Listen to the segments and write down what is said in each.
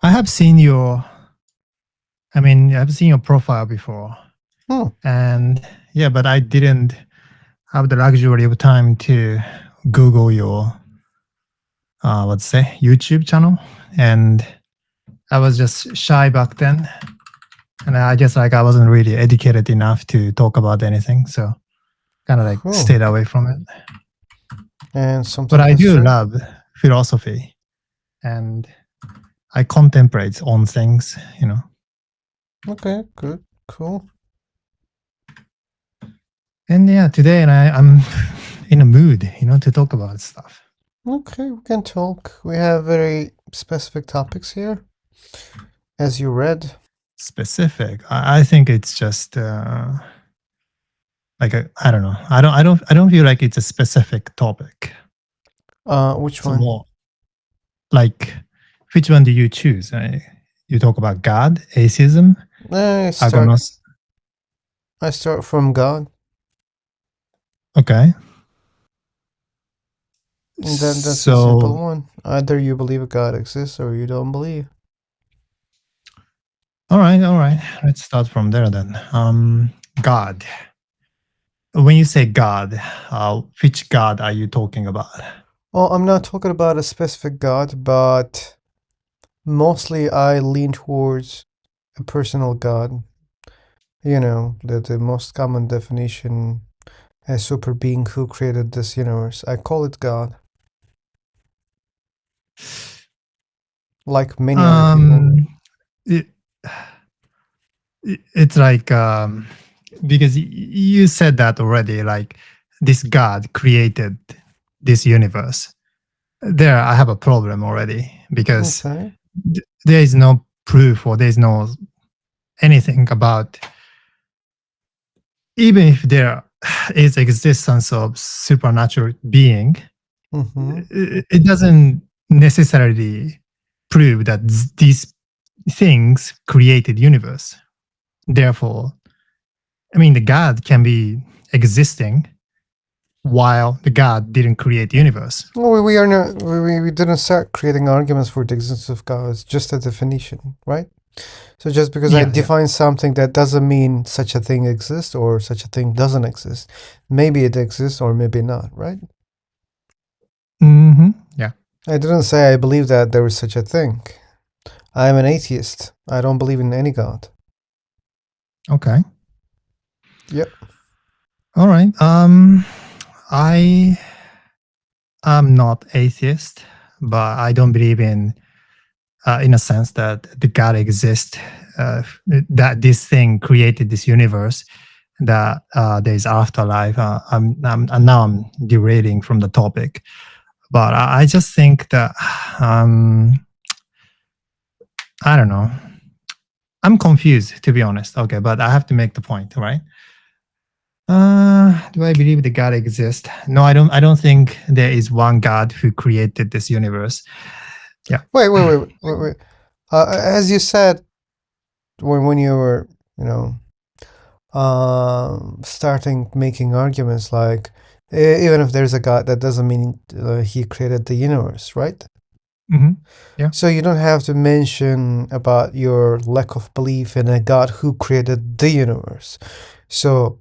I have seen your. I've seen your profile before, and yeah, but I didn't have the luxury of time to Google your, let's say, YouTube channel, and I was just shy back then, and I guess like I wasn't really educated enough to talk about anything, so kind of like stayed away from it. And something. But I do love philosophy, and I contemplate on things, Okay, good, cool. And yeah, today I'm in a mood, to talk about stuff. Okay, we can talk. We have very specific topics here, as you read. Specific. I think it's just like I don't know. I don't feel like it's a specific topic. Which So one? more like, which one do you choose? You talk about God, atheism, I start from God. Okay. And then that's a simple one. Either you believe God exists or you don't believe. All right. Let's start from there then. God. When you say God, which God are you talking about? Well, I'm not talking about a specific God, but mostly I lean towards a personal God. You know, the most common definition, a super being who created this universe. I call it God. Like many other people. It's like because you said that already, like this God created this universe. There I have a problem already, because there is no proof, or there is no anything about, even if there is existence of supernatural being, it doesn't necessarily prove that these things created universe. Therefore, the God can be existing while the God didn't create the universe. Well, we are not. We didn't start creating arguments for the existence of God. It's just a definition, right? So just because I define something, that doesn't mean such a thing exists or such a thing doesn't exist. Maybe it exists or maybe not, right? Yeah. I didn't say I believe that there is such a thing. I am an atheist. I don't believe in any God. Okay. Yep. All right. I am not atheist, but I don't believe in a sense that the God exists, that this thing created this universe, that there is afterlife. Now I'm derailing from the topic, but I just think that I don't know. I'm confused, to be honest. Okay, but I have to make the point, right? Do I believe the God exists? No, I don't. I don't think there is one God who created this universe. Yeah. Wait. As you said, when you were, starting making arguments like, even if there's a God, that doesn't mean he created the universe, right? Yeah. So you don't have to mention about your lack of belief in a God who created the universe. So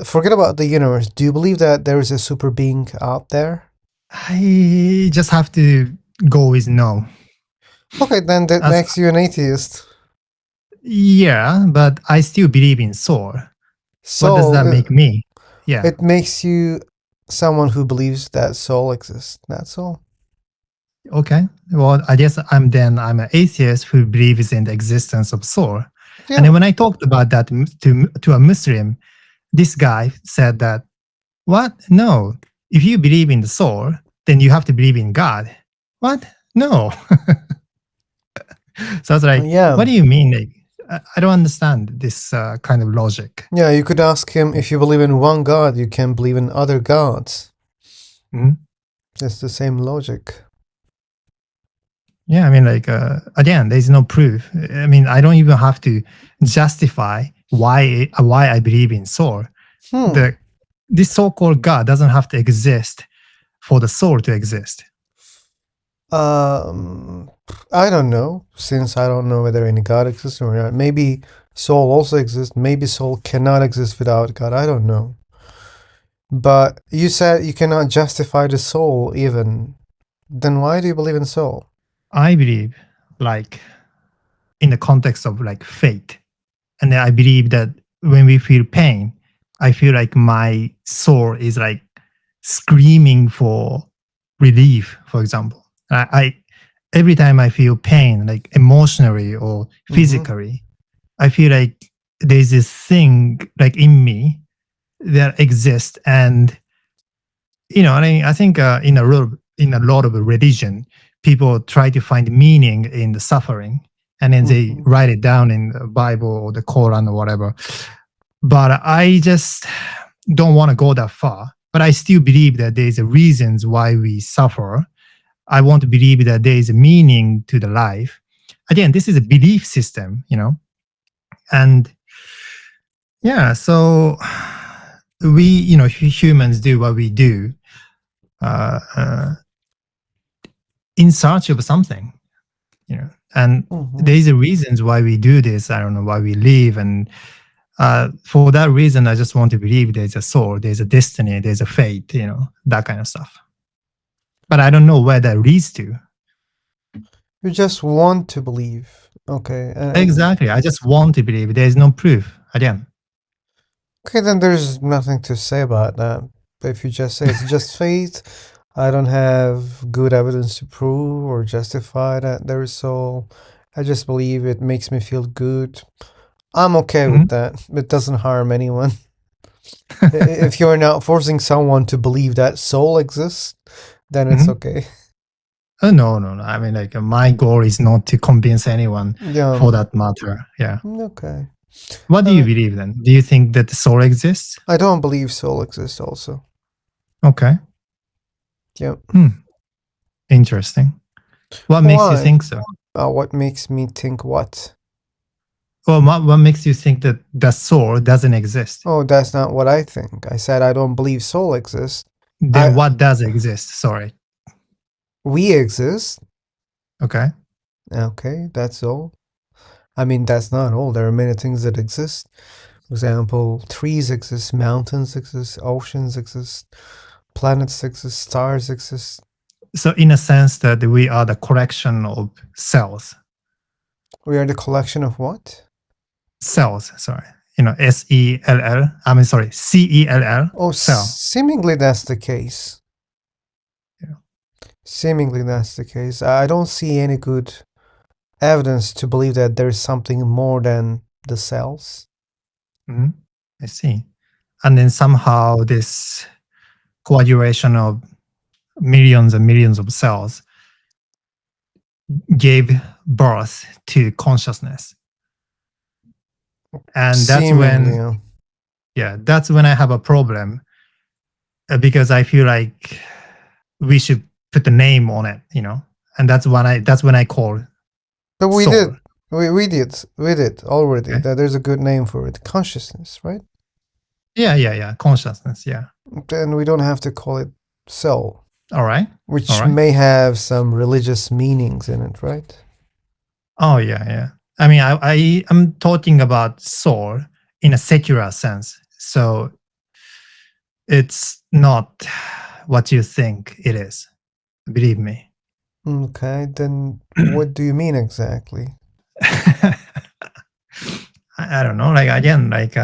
forget about the universe. Do you believe that there is a super being out there? I just have to go with no. Okay, then that makes you an atheist. Yeah, but I still believe in soul. What does that make me? Yeah. It makes you someone who believes that soul exists. That's all. Okay. Well, I guess I'm an atheist who believes in the existence of soul. Yeah. And then when I talked about that to a Muslim, this guy said that, what? No. If you believe in the soul, then you have to believe in God. What? No. So I was like, what do you mean? Like, I don't understand this kind of logic. Yeah, you could ask him, if you believe in one God, you can believe in other gods. It's the same logic. Yeah, again, there's no proof. I don't even have to justify why I believe in soul. This so-called God doesn't have to exist for the soul to exist. Um, I don't know, since I don't know whether any God exists or not. Maybe soul also exists. Maybe soul cannot exist without God. I don't know. But you said you cannot justify the soul even. Then why do you believe in soul? I believe, like, in the context of like fate. And then I believe that when we feel pain, I feel like my soul is like screaming for relief, for example. I every time I feel pain, like emotionally or Mm-hmm. physically, I feel like there's this thing like in me that exists. And I think in a lot of religion, people try to find meaning in the suffering, and then they Mm-hmm. write it down in the Bible or the Quran or whatever. But I just don't want to go that far. But I still believe that there's a reasons why we suffer. I want to believe that there is a meaning to the life. Again, this is a belief system. And yeah, so we humans do what we do uh, uh, in search of something. And Mm-hmm. there's a reasons why we do this. I don't know why we live, and for that reason, I just want to believe there's a soul, there's a destiny, there's a fate, that kind of stuff. But I don't know where that leads to. You just want to believe. Okay. Exactly. I just want to believe. There's no proof. Again. Okay, then there's nothing to say about that. If you just say it's just fate, I don't have good evidence to prove or justify that there is soul. I just believe it makes me feel good. I'm okay with Mhm. that. It doesn't harm anyone. If you're not forcing someone to believe that soul exists, then it's Mhm. okay. No, no, no. I mean, like, my goal is not to convince anyone Yeah, for that matter. Yeah. okay. What do you Uh, believe then? Do you think that the soul exists? I don't believe soul exists also. Okay. Yeah. Hmm. Interesting. What makes you Why? think so? What makes me think what? Well, what makes you think that the soul doesn't exist? Oh, that's not what I think. I said I don't believe soul exists. Then I what does exist? Sorry. We exist. Okay. Okay, that's all. I mean, that's not all. There are many things that exist. For example, trees exist, mountains exist, oceans exist, planets exist, stars exist. So, in a sense, that we are the collection of cells. We are the collection of what? Cells. Sorry. SELL. I mean, sorry, CELL. Oh, Cell. seemingly that's the case. Yeah. Seemingly that's the case. I don't see any good evidence to believe that there's something more than the cells. Mhm. I see. And then somehow this coagulation of millions and millions of cells gave birth to consciousness. And that's Seemingly, when, yeah. yeah, that's when I have a problem, because I feel like we should put a name on it. And that's when I call But we soul. did. We did already. Okay. That there's a good name for it. Consciousness, right? Yeah. Consciousness. Yeah. Then we don't have to call it soul, All right. All which right. may have some religious meanings in it, right? Oh yeah. I mean, I am talking about soul in a secular sense. So it's not what you think it is. Believe me. Okay, then what do you mean exactly? I don't know. Like, again, like,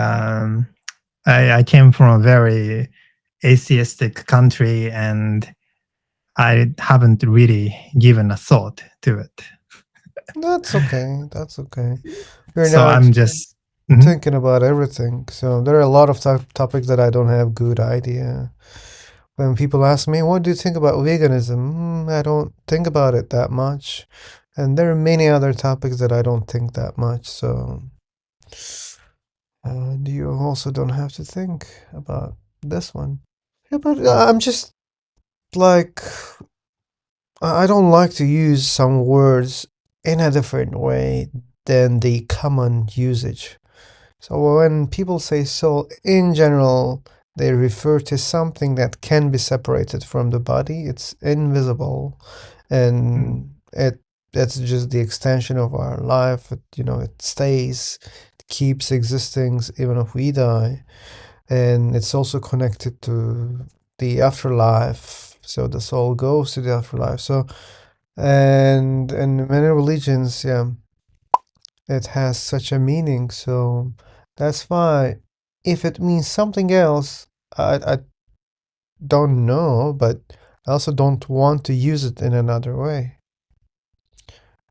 I came from a very atheistic country, and I haven't really given a thought to it. That's okay. That's okay. We're So not I'm just. Mhm. thinking about everything. So there are a lot of topics that I don't have good idea. When people ask me, what do you think about veganism? I don't think about it that much. And there are many other topics that I don't think that much. So you also don't have to think about this one. Yeah, but I'm just like, I don't like to use some words in a different way than the common usage. So when people say soul, in general, they refer to something that can be separated from the body. It's invisible Mm. and it's just the extension of our life. It stays, it keeps existing even if we die, and it's also connected to the afterlife. So the soul goes to the afterlife. So, and in many religions, yeah, it has such a meaning. So that's why, if it means something else, I don't know, but I also don't want to use it in another way.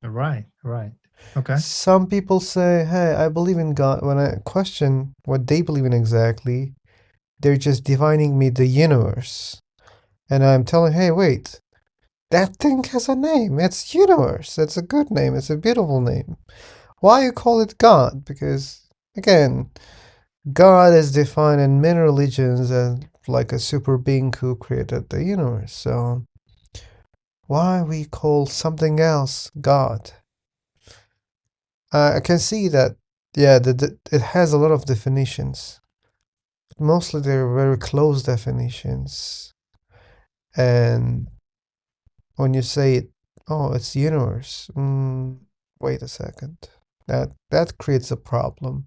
Right, right. Okay. Some people say, hey, I believe in God. When I question what they believe in exactly, they're just defining me the universe. And I'm telling, hey, wait, that thing has a name. It's universe. It's a good name. It's a beautiful name. Why you call it God? Because, again, God is defined in many religions as like a super being who created the universe. So why we call something else God? I can see that, yeah, it has a lot of definitions. Mostly they're very close definitions. And when you say it, oh, it's universe. Wait a second. That creates a problem.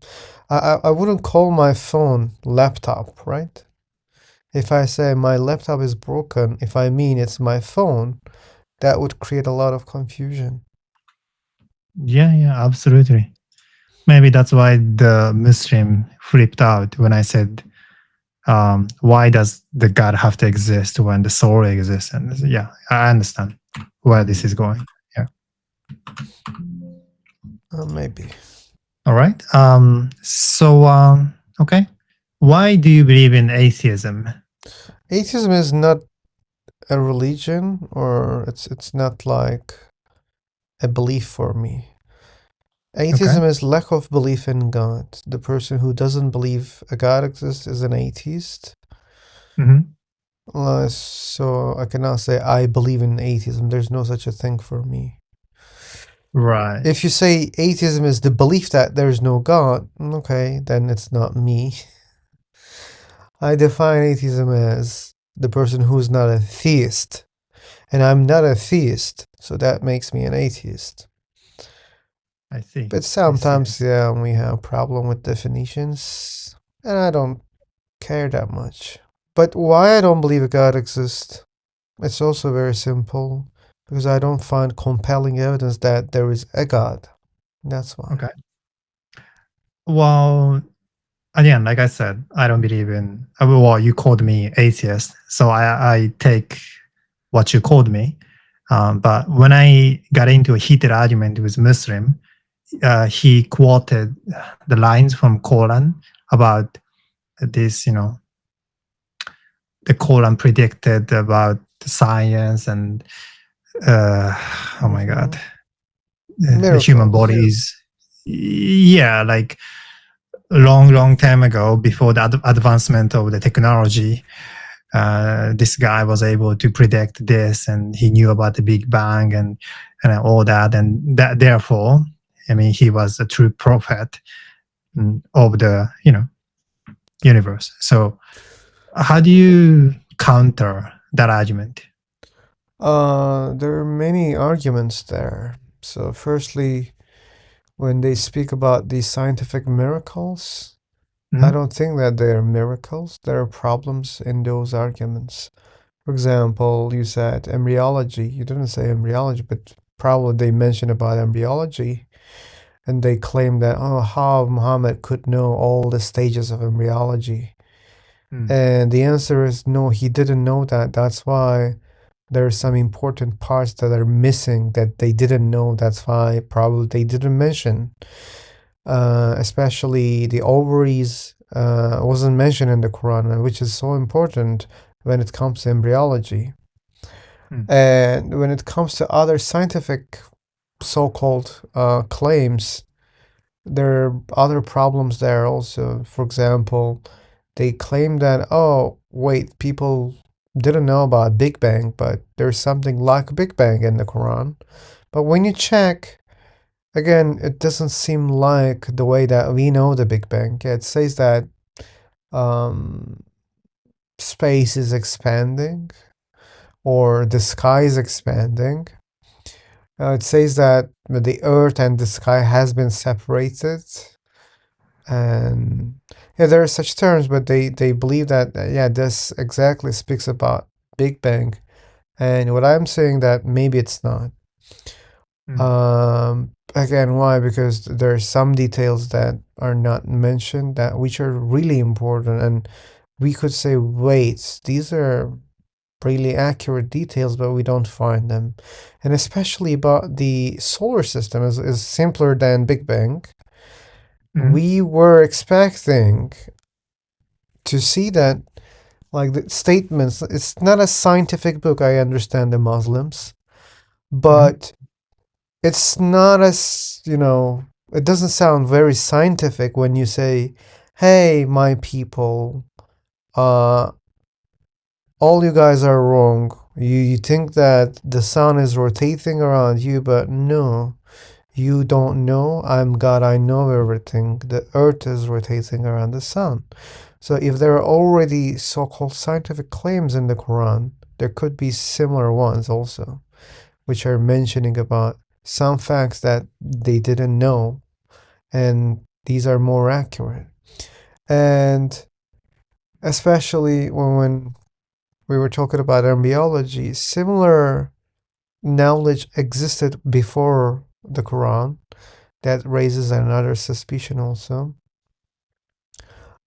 I wouldn't call my phone laptop, right? If I say my laptop is broken, if I mean it's my phone, that would create a lot of confusion. Yeah, yeah, absolutely. Maybe that's why the Muslim flipped out when I said, why does the God have to exist when the soul exists? And yeah, I understand where this is going. Yeah. Maybe. All right. Okay. Why do you believe in atheism? Atheism is not a religion, or it's not like a belief for me. Okay. Atheism is lack of belief in God. The person who doesn't believe a God exists is an atheist. Hmm. So I cannot say I believe in atheism. There's no such a thing for me. Right. If you say atheism is the belief that there's no God, okay, then it's not me. I define atheism as the person who's not a theist. And I'm not a theist, so that makes me an atheist. I see. But I see. I sometimes, see. yeah, we have problem with definitions, and I don't care that much. But why I don't believe God exists? It's also very simple, because I don't find compelling evidence that there is a God. That's why. Okay. Well, again, like I said, I don't believe in. Well, you called me atheist, so I take what you called me. But when I got into a heated argument with Muslim, he quoted the lines from Quran about this, the Quran predicted about science and uh, oh my god, Hmm. the human Miracles. body is, yeah, like long time ago, before the advancement of the technology, this guy was able to predict this, and he knew about the Big Bang and all that, and that therefore, I mean, he was a true prophet of the universe. So how do you counter that argument? There are many arguments there. So, firstly, when they speak about these scientific miracles, I Mhm. don't think that they are miracles. There are problems in those arguments. For example, you said embryology. You didn't say embryology, but probably they mentioned about embryology, and they claim that, oh, how Muhammad could know all the stages of embryology. Mm. And the answer is no, he didn't know that. That's why there are some important parts that are missing that they didn't know. That's why probably they didn't mention. Especially the ovaries wasn't mentioned in the Quran, which is so important when it comes to embryology. Mm. And when it comes to other scientific so-called claims, there are other problems there also. For example, they claim that, oh, wait, people didn't know about Big Bang, but there's something like Big Bang in the Quran. But when you check, again, it doesn't seem like the way that we know the Big Bang. Yeah, it says that um, space is expanding or the sky is expanding. It says that the earth and the sky has been separated, and yeah, there are such terms, but they believe that yeah, this exactly speaks about Big Bang. And what I'm saying that maybe it's not. Again, why? Because there are some details that are not mentioned that which are really important, and we could say, wait, these are really accurate details, but we don't find them. And especially about the solar system is simpler than Big Bang. We were expecting to see that, like the statements, it's not a scientific book, I understand the Muslims, but it's not as, it doesn't sound very scientific when you say, hey, my people, uh, all you guys are wrong. You think that the sun is rotating around you, but no, you don't know. I'm God, I know everything. The earth is rotating around the sun. So if there are already so-called scientific claims in the Quran, there could be similar ones also, which are mentioning about some facts that they didn't know, and these are more accurate. And especially when we were talking about embryology, similar knowledge existed before the Quran that raises another suspicion also.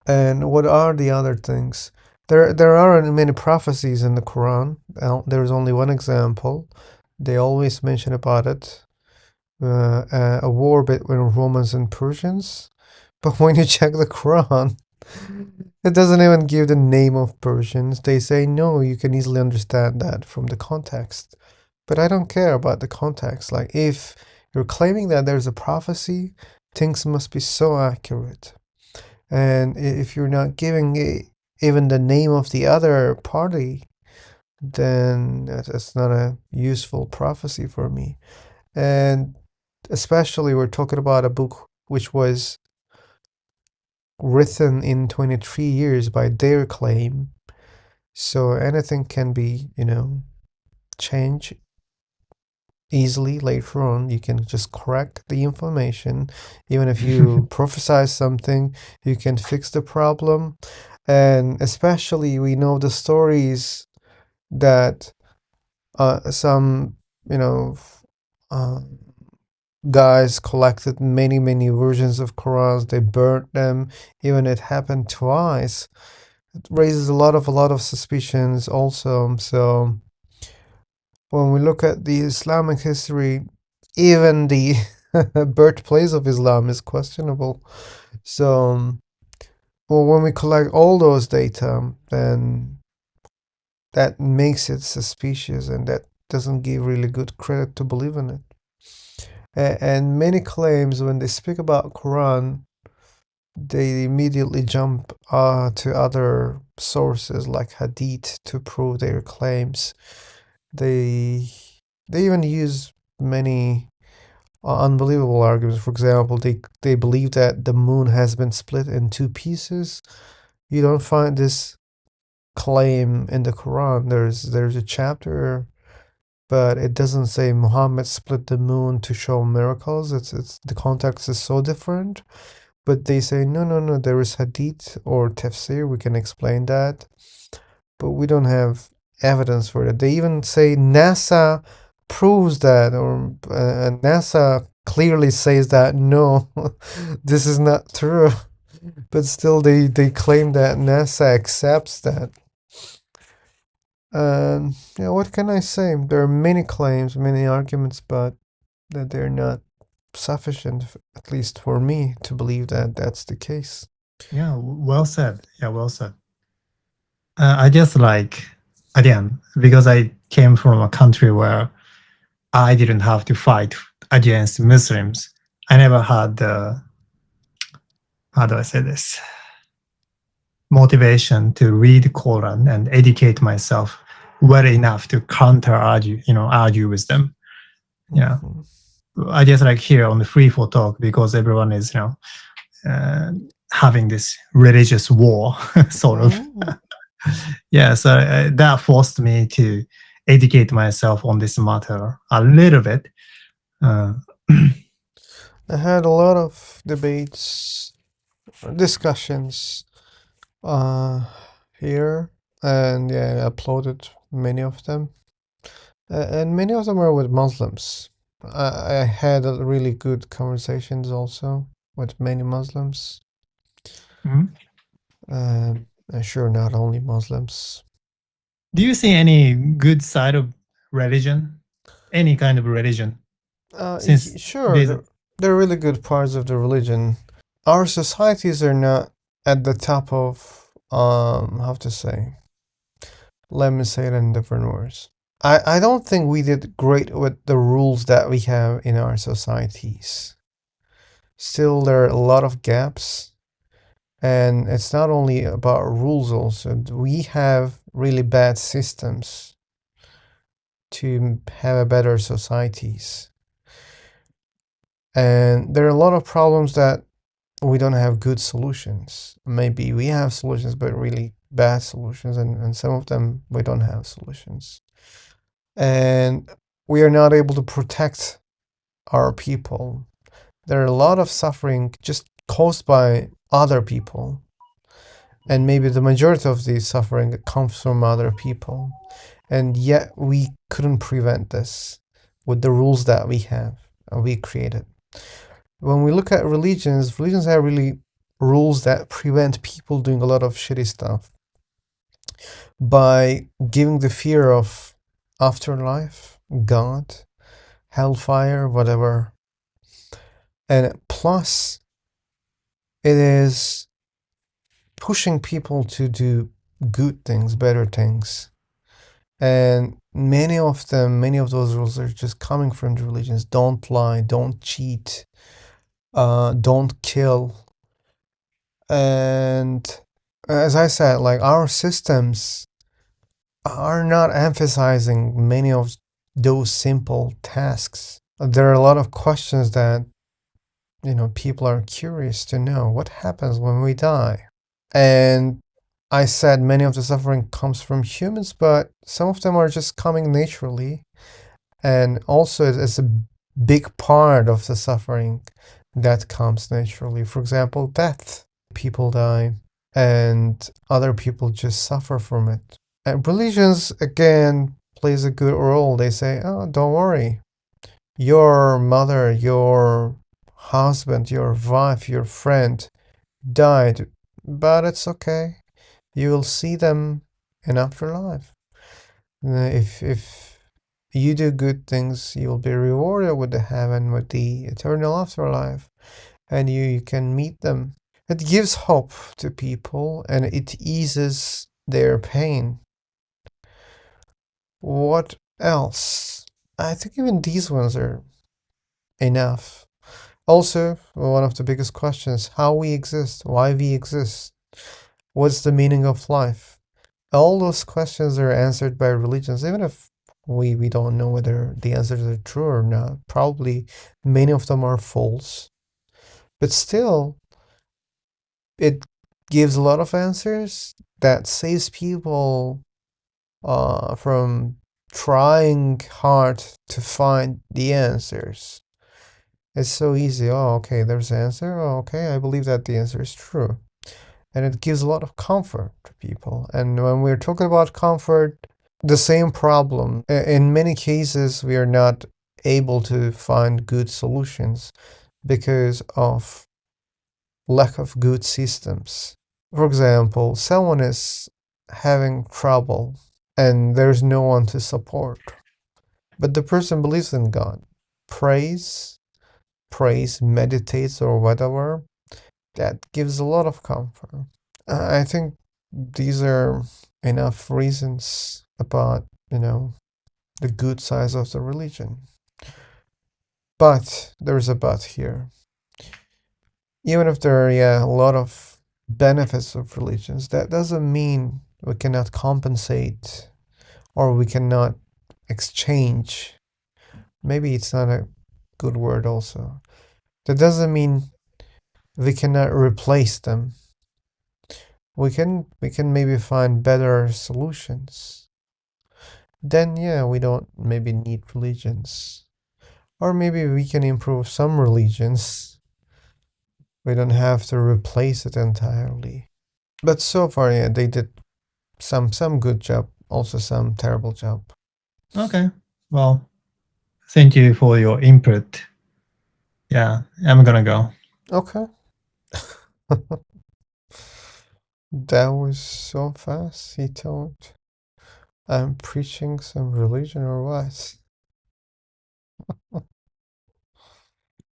And what are the other things? There aren't many prophecies in the Quran. There's only one example. They always mention about it, a war between Romans and Persians. But when you check the Quran, it doesn't even give the name of Persians. They say, no, you can easily understand that from the context. But I don't care about the context. Like, if you're claiming that there's a prophecy, things must be so accurate. And if you're not giving even the name of the other party, then that's not a useful prophecy for me. And especially, we're talking about a book which was written in 23 years by their claim. So anything can be, changed easily later on. You can just correct the information. Even if you prophesize something, you can fix the problem. And especially, we know the stories that some, uh, guys collected many, many versions of Qurans. They burnt them. Even it happened twice. It raises a lot of suspicions also. So when we look at the Islamic history, even the birthplace of Islam is questionable. So, well, when we collect all those data, then that makes it suspicious, and that doesn't give really good credit to believe in it. And many claims, when they speak about Quran, they immediately jump to other sources like Hadith to prove their claims. They they even use many unbelievable arguments. For example, they believe that the moon has been split in two pieces. You don't find this claim in the Quran. There's a chapter, but it doesn't say Muhammad split the moon to show miracles. It's the context is so different. But they say no, no, no. There is hadith or tafsir. We can explain that, but we don't have evidence for it. They even say NASA proves that, or NASA clearly says that no, this is not true. But still, they claim that NASA accepts that. And yeah, what can I say? There are many claims, many arguments, but that they're not sufficient, at least for me, to believe that that's the case. Yeah, well said. Yeah, well said. I just like, again, because I came from a country where I didn't have to fight against Muslims. I never had the, how do I say this, motivation to read Quran and educate myself well enough to counter argue with them. Yeah, I just like here on the free for talk because everyone is having this religious war sort of. Yeah, so that forced me to educate myself on this matter a little bit. Uh, I had a lot of debates, discussions uh, here, and yeah, I uploaded many of them. And many of them are with Muslims. I had really good conversations also with many Muslims. mhm. And sure, not only Muslims. Do you see any good side of religion? Any kind of religion? Since Sure, there's there are really good parts of the religion. Our societies are not at the top of, how to say, let me say it in different words. I don't think we did great with the rules that we have in our societies. Still, there are a lot of gaps. And it's not only about rules also. We have really bad systems to have a better societies. And there are a lot of problems that we don't have good solutions. Maybe we have solutions, but really bad solutions, and some of them we don't have solutions. And we are not able to protect our people. There are a lot of suffering just caused by other people. And maybe the majority of the suffering comes from other people. And yet we couldn't prevent this with the rules that we have and we created. When we look at religions, religions have really rules that prevent people doing a lot of shitty stuff by giving the fear of afterlife, God, hellfire, whatever. And plus, it is pushing people to do good things, better things. And many of those rules are just coming from the religions. Don't lie, don't cheat, don't kill. And as I said, like our systems are not emphasizing many of those simple tasks. There are a lot of questions that, people are curious to know what happens when we die. And I said many of the suffering comes from humans, but some of them are just coming naturally. And also, it's a big part of the suffering that comes naturally. For example, death. People die, and other people just suffer from it. And religions, again, plays a good role. They say, oh, don't worry. Your mother, your husband, your wife, your friend died, but it's okay. You will see them in afterlife. If you do good things, you will be rewarded with the heaven, with the eternal afterlife, and you can meet them. It gives hope to people and it eases their pain. What else? I think even these ones are enough. Also, one of the biggest questions, how we exist, why we exist, what's the meaning of life? All those questions are answered by religions, even if we don't know whether the answers are true or not. Probably many of them are false. But still, it gives a lot of answers that saves people from trying hard to find the answers. It's so easy. Oh, okay, there's the answer. Oh, okay, I believe that the answer is true. And it gives a lot of comfort to people. And when we're talking about comfort, the same problem. In many cases, we are not able to find good solutions because of lack of good systems. For example, someone is having trouble and there's no one to support, but the person believes in God, prays, meditates, or whatever. That gives a lot of comfort. I think these are enough reasons about, the good sides of the religion. But there's a but here. Even if there are, yeah, a lot of benefits of religions, that doesn't mean we cannot compensate or we cannot exchange. Maybe it's not a good word also. That doesn't mean we cannot replace them. We can maybe find better solutions. Then yeah, we don't maybe need religions. Or maybe we can improve some religions. We don't have to replace it entirely. But so far, yeah, they did some good job, also some terrible job. Okay. Well, thank you for your input. Yeah, I'm gonna go. Okay. That was so fast, he thought. I'm preaching some religion or what?